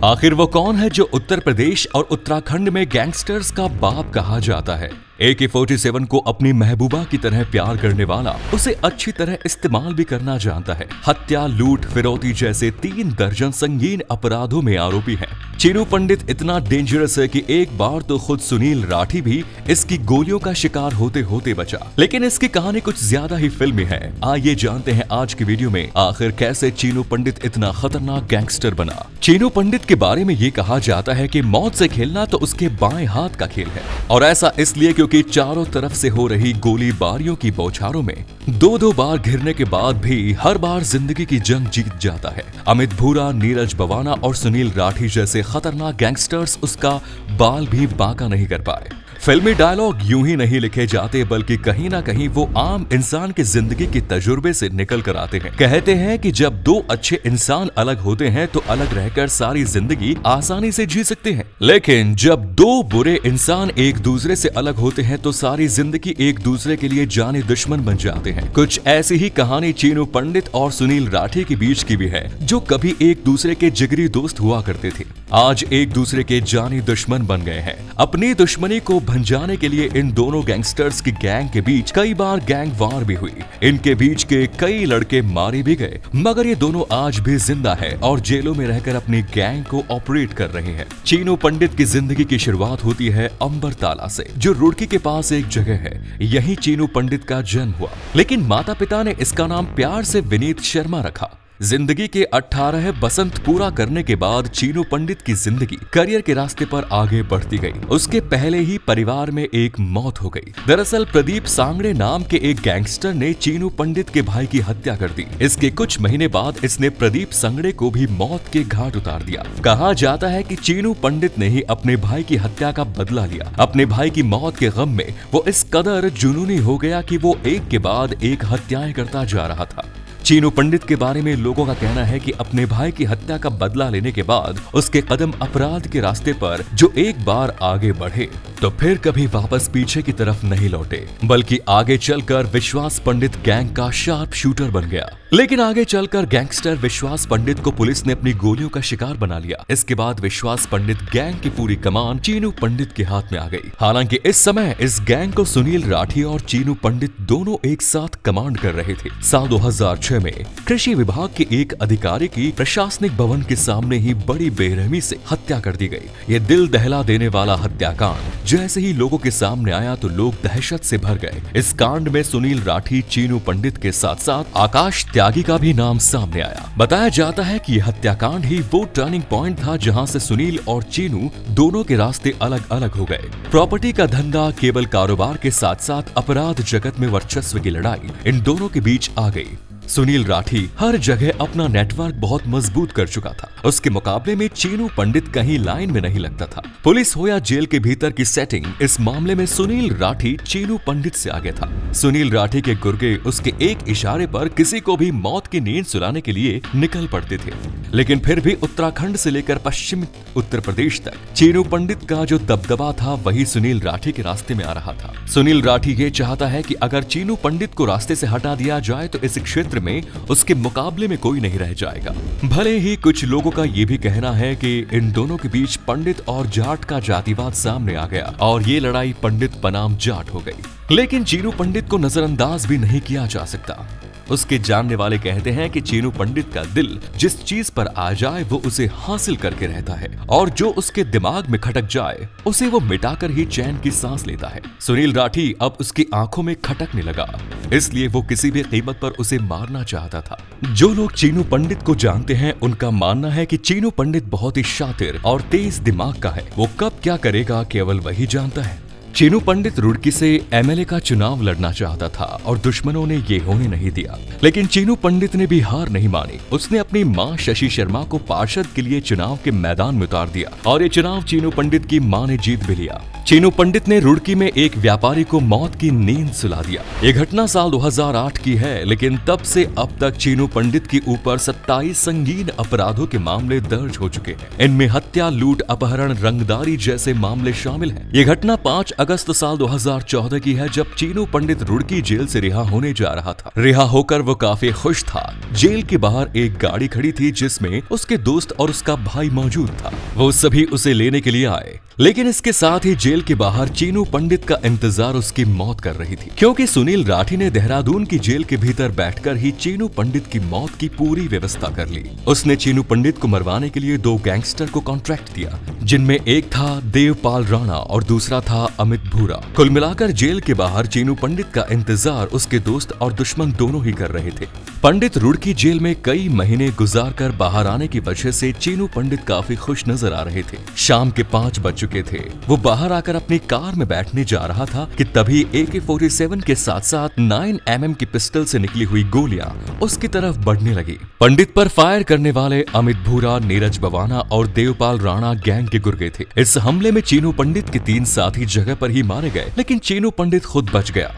आखिर वो कौन है जो उत्तर प्रदेश और उत्तराखंड में गैंगस्टर्स का बाप कहा जाता है? AK-47 को अपनी महबूबा की तरह प्यार करने वाला उसे अच्छी तरह इस्तेमाल भी करना जानता है। हत्या, लूट, फिरौती जैसे 3 दर्जन संगीन अपराधों में आरोपी है। चीनू पंडित इतना डेंजरस है कि एक बार तो खुद सुनील राठी भी इसकी गोलियों का शिकार होते होते बचा। लेकिन इसकी कहानी कुछ ज्यादा ही फिल्मी है। आइए जानते हैं आज की वीडियो में आखिर कैसे चीनू पंडित इतना खतरनाक गैंगस्टर बना। चीनू पंडित के बारे में ये कहा जाता है कि मौत से खेलना तो उसके बाएं हाथ का खेल है, और ऐसा इसलिए क्योंकि चारों तरफ से हो रही गोलीबारियों की बौछारों में 2-2 बार घिरने के बाद भी हर बार जिंदगी की जंग जीत जाता है। अमित भूरा, नीरज बवाना और सुनील राठी जैसे खतरनाक गैंगस्टर्स उसका बाल भी बांका नहीं कर पाए। फिल्मी डायलॉग यूं ही नहीं लिखे जाते, बल्कि कहीं ना कहीं वो आम इंसान की जिंदगी के तजुर्बे से निकल कर आते हैं। कहते हैं कि जब 2 अच्छे इंसान अलग होते हैं तो अलग रहकर सारी जिंदगी आसानी से जी सकते हैं, लेकिन जब 2 बुरे इंसान एक दूसरे से अलग होते हैं तो सारी जिंदगी एक दूसरे के लिए जाने दुश्मन बन जाते हैं। कुछ ऐसी ही कहानी चीनू पंडित और सुनील राठी के बीच की भी है, जो कभी एक दूसरे के जिगरी दोस्त हुआ करते थे, आज एक दूसरे के जानी दुश्मन बन गए हैं। अपनी दुश्मनी को भंजाने के लिए इन दोनों गैंगस्टर्स की गैंग के बीच कई बार गैंग वार भी हुई। इनके बीच के कई लड़के मारे भी गए, मगर ये दोनों आज भी जिंदा है और जेलों में रहकर अपनी गैंग को ऑपरेट कर रहे हैं। चीनू पंडित की जिंदगी की शुरुआत होती है अंबरताला से, जो रुड़की के पास एक जगह है। यही चीनू पंडित का जन्म हुआ, लेकिन माता पिता ने इसका नाम प्यार से विनीत शर्मा रखा। जिंदगी के 18 बसंत पूरा करने के बाद चीनू पंडित की जिंदगी करियर के रास्ते पर आगे बढ़ती गई। उसके पहले ही परिवार में एक मौत हो गई। दरअसल प्रदीप सांगड़े नाम के एक गैंगस्टर ने चीनू पंडित के भाई की हत्या कर दी। इसके कुछ महीने बाद इसने प्रदीप सांगड़े को भी मौत के घाट उतार दिया। कहा जाता है कि चीनू पंडित ने ही अपने भाई की हत्या का बदला लिया। अपने भाई की मौत के गम में वो इस कदर जुनूनी हो गया कि वो एक के बाद एक हत्याएं करता जा रहा था। चीनू पंडित के बारे में लोगों का कहना है कि अपने भाई की हत्या का बदला लेने के बाद उसके कदम अपराध के रास्ते पर जो एक बार आगे बढ़े तो फिर कभी वापस पीछे की तरफ नहीं लौटे, बल्कि आगे चलकर विश्वास पंडित गैंग का शार्प शूटर बन गया। लेकिन आगे चलकर गैंगस्टर विश्वास पंडित को पुलिस ने अपनी गोलियों का शिकार बना लिया। इसके बाद विश्वास पंडित गैंग की पूरी कमान चीनू पंडित के हाथ में आ गई। हालांकि इस समय इस गैंग को सुनील राठी और चीनू पंडित दोनों एक साथ कमांड कर रहे थे। साल 2006 में कृषि विभाग के एक अधिकारी की प्रशासनिक भवन के सामने ही बड़ी बेरहमी से हत्या कर दी गई। ये दिल दहला देने वाला हत्याकांड जैसे ही लोगों के सामने आया तो लोग दहशत से भर गए। इस कांड में सुनील राठी, चीनू पंडित के साथ साथ आकाश त्यागी का भी नाम सामने आया। बताया जाता है कि यह हत्याकांड ही वो टर्निंग पॉइंट था जहां से सुनील और चीनू दोनों के रास्ते अलग अलग हो गए। प्रॉपर्टी का धंधा, केबल कारोबार के साथ साथ अपराध जगत में वर्चस्व की लड़ाई इन दोनों के बीच आ गई। सुनील राठी हर जगह अपना नेटवर्क बहुत मजबूत कर चुका था। उसके मुकाबले में चीनू पंडित कहीं लाइन में नहीं लगता था। पुलिस हो या जेल के भीतर की सेटिंग, इस मामले में सुनील राठी चीनू पंडित से आगे था। सुनील राठी के गुर्गे उसके एक इशारे पर किसी को भी मौत की नींद सुलाने के लिए निकल पड़ते थे। लेकिन फिर भी उत्तराखंड से लेकर पश्चिमी उत्तर प्रदेश तक चीनू पंडित का जो दबदबा था वही सुनील राठी के रास्ते में आ रहा था। सुनील राठी ये चाहता है कि अगर चीनू पंडित को रास्ते से हटा दिया जाए तो इस क्षेत्र में उसके मुकाबले में कोई नहीं रह जाएगा। भले ही कुछ लोगों का ये भी कहना है कि इन दोनों के बीच पंडित और जाट का जातिवाद सामने आ गया और ये लड़ाई पंडित बनाम जाट हो गई। लेकिन चीनू पंडित को नजरअंदाज भी नहीं किया जा सकता। उसके जानने वाले कहते हैं कि चीनू पंडित का दिल जिस चीज पर आ जाए वो उसे हासिल करके रहता है, और जो उसके दिमाग में खटक जाए उसे वो मिटाकर ही चैन की सांस लेता है। सुनील राठी अब उसकी आंखों में खटकने लगा, इसलिए वो किसी भी कीमत पर उसे मारना चाहता था। जो लोग चीनू पंडित को जानते हैं उनका मानना है कि चीनू पंडित बहुत ही शातिर और तेज दिमाग का है। वो कब क्या करेगा केवल वही जानता है। चीनू पंडित रुड़की से MLA का चुनाव लड़ना चाहता था और दुश्मनों ने ये होने नहीं दिया। लेकिन चीनू पंडित ने भी हार नहीं मानी। उसने अपनी मां शशि शर्मा को पार्षद के लिए चुनाव के मैदान में उतार दिया और ये चुनाव चीनू पंडित की मां ने जीत भी लिया। चीनू पंडित ने रुड़की में एक व्यापारी को मौत की नींद सुला दिया। ये घटना साल 2008 की है, लेकिन तब से अब तक चीनू पंडित के ऊपर 27 संगीन अपराधों के मामले दर्ज हो चुके हैं। इनमें हत्या, लूट, अपहरण, रंगदारी जैसे मामले शामिल हैं। ये घटना 5 अगस्त साल 2014 की है, जब चीनू पंडित रुड़की जेल से रिहा होने जा रहा था। रिहा होकर वो काफी खुश था। जेल के बाहर एक गाड़ी खड़ी थी जिसमें उसके दोस्त और उसका भाई मौजूद था। वो सभी उसे लेने के लिए आए, लेकिन इसके साथ ही जेल के बाहर चीनू पंडित का इंतजार उसकी मौत कर रही थी, क्योंकि सुनील राठी ने देहरादून की जेल के भीतर बैठकर ही चीनू पंडित की मौत की पूरी व्यवस्था कर ली। उसने चीनू पंडित को मरवाने के लिए 2 गैंगस्टर को कॉन्ट्रैक्ट दिया, जिनमें एक था देवपाल राणा और दूसरा था अमित भूरा। कुल मिलाकर जेल के बाहर चीनू पंडित का इंतजार उसके दोस्त और दुश्मन दोनों ही कर रहे थे। पंडित रुड़की जेल में कई महीने गुजार कर बाहर आने की वजह से चीनू पंडित काफी खुश नजर आ रहे थे। शाम के 5 बज चुके थे। वो बाहर आकर अपनी कार में बैठने जा रहा था कि तभी AK-47 के साथ साथ 9mm की पिस्टल से निकली हुई गोलियां उसकी तरफ बढ़ने लगी। पंडित पर फायर करने वाले अमित भूरा, नीरज बवाना और देवपाल राणा गैंग के गुर्गे थे। इस हमले में चीनू पंडित के 3 साथी जगह पर ही मारे गए, लेकिन चीनू पंडित खुद बच गया।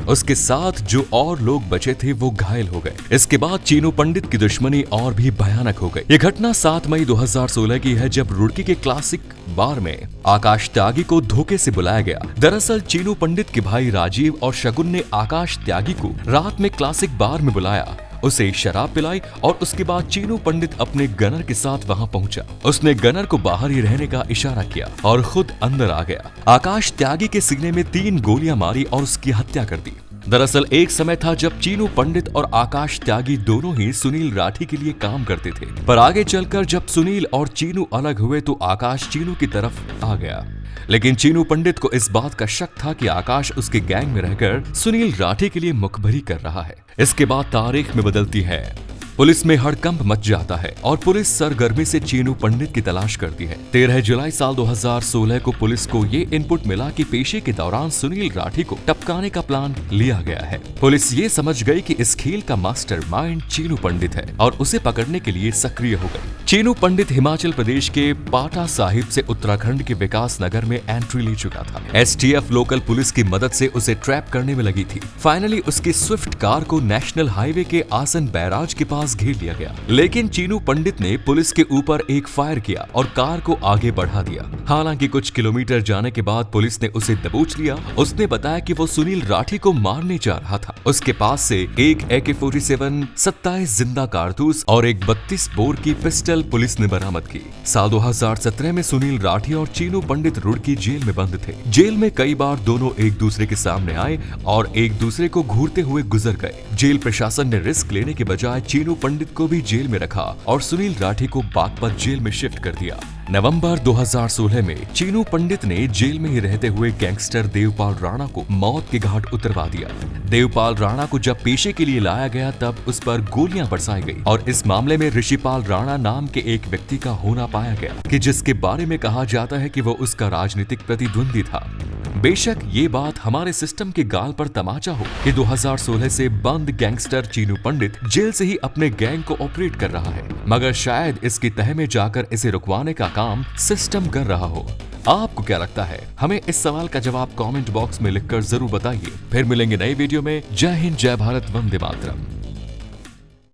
उसके साथ जो और लोग बचे थे वो घायल हो गए। इसके बाद चीनू पंडित की दुश्मनी और भी भयानक हो गई। ये घटना 7 मई 2016 की है, जब रुड़की के क्लासिक बार में आकाश त्यागी को धोखे से बुलाया गया। दरअसल चीनू पंडित के भाई राजीव और शगुन ने आकाश त्यागी को रात में क्लासिक बार में बुलाया, उसे शराब पिलाई और उसके बाद चीनू पंडित अपने गनर के साथ वहां पहुंचा। उसने गनर को बाहर ही रहने का इशारा किया और खुद अंदर आ गया। आकाश त्यागी के सीने में 3 गोलियां मारी और उसकी हत्या कर दी। दरअसल एक समय था जब चीनू पंडित और आकाश त्यागी दोनों ही सुनील राठी के लिए काम करते थे, पर आगे चलकर जब सुनील और चीनू अलग हुए तो आकाश चीनू की तरफ आ गया। लेकिन चीनू पंडित को इस बात का शक था कि आकाश उसके गैंग में रहकर सुनील राठी के लिए मुखबरी कर रहा है। इसके बाद तारीख में बदलती है। पुलिस में हड़कंप मच जाता है और पुलिस सरगर्मी से चीनू पंडित की तलाश करती है। 13 जुलाई साल 2016 को पुलिस को ये इनपुट मिला कि पेशे के दौरान सुनील राठी को टपकाने का प्लान लिया गया है। पुलिस ये समझ गई कि इस खेल का मास्टरमाइंड चीनू पंडित है और उसे पकड़ने के लिए सक्रिय हो गई। चीनू पंडित हिमाचल प्रदेश के पाटा साहिब से उत्तराखंड के विकास नगर में एंट्री ले चुका था। STF लोकल पुलिस की मदद से उसे ट्रैप करने में लगी थी। फाइनली उसकी स्विफ्ट कार को नेशनल हाईवे के आसन बैराज के पास घेर लिया गया, लेकिन चीनू पंडित ने पुलिस के ऊपर एक फायर किया और कार को आगे बढ़ा दिया। हालांकि कुछ किलोमीटर जाने के बाद पुलिस ने उसे दबोच लिया। उसने बताया कि वो सुनील राठी को मारने जा रहा था। उसके पास से एक AK-47, 27 जिंदा कारतूस और एक 32 बोर की पिस्टल पुलिस ने बरामद की। साल 2017 में सुनील राठी और चीनू पंडित रुड़की जेल में बंद थे। जेल में कई बार दोनों एक दूसरे के सामने आए और एक दूसरे को घूरते हुए गुजर गए। जेल प्रशासन ने रिस्क लेने के बजाय चीनू पंडित को भी जेल में रखा और सुनील राठी को बागपत जेल में शिफ्ट कर दिया। नवंबर 2016 में चीनू पंडित ने जेल में ही रहते हुए गैंगस्टर देवपाल राणा को मौत के घाट उतरवा दिया। देवपाल राणा को जब पेशे के लिए लाया गया तब उस पर गोलियां बरसाई गई और इस मामले में ऋषिपाल राणा नाम के एक व्यक्ति का होना पाया गया, कि जिसके बारे में कहा जाता है कि वो उसका राजनीतिक प्रतिद्वंदी था। बेशक ये बात हमारे सिस्टम के गाल पर तमाचा हो कि 2016 से बंद गैंगस्टर चीनू पंडित जेल से ही अपने गैंग को ऑपरेट कर रहा है, मगर शायद इसकी तह में जाकर इसे रुकवाने का काम सिस्टम कर रहा हो। आपको क्या लगता है? हमें इस सवाल का जवाब कमेंट बॉक्स में लिखकर जरूर बताइए। फिर मिलेंगे नई वीडियो में। जय हिंद, जय भारत, वंदे मातरम।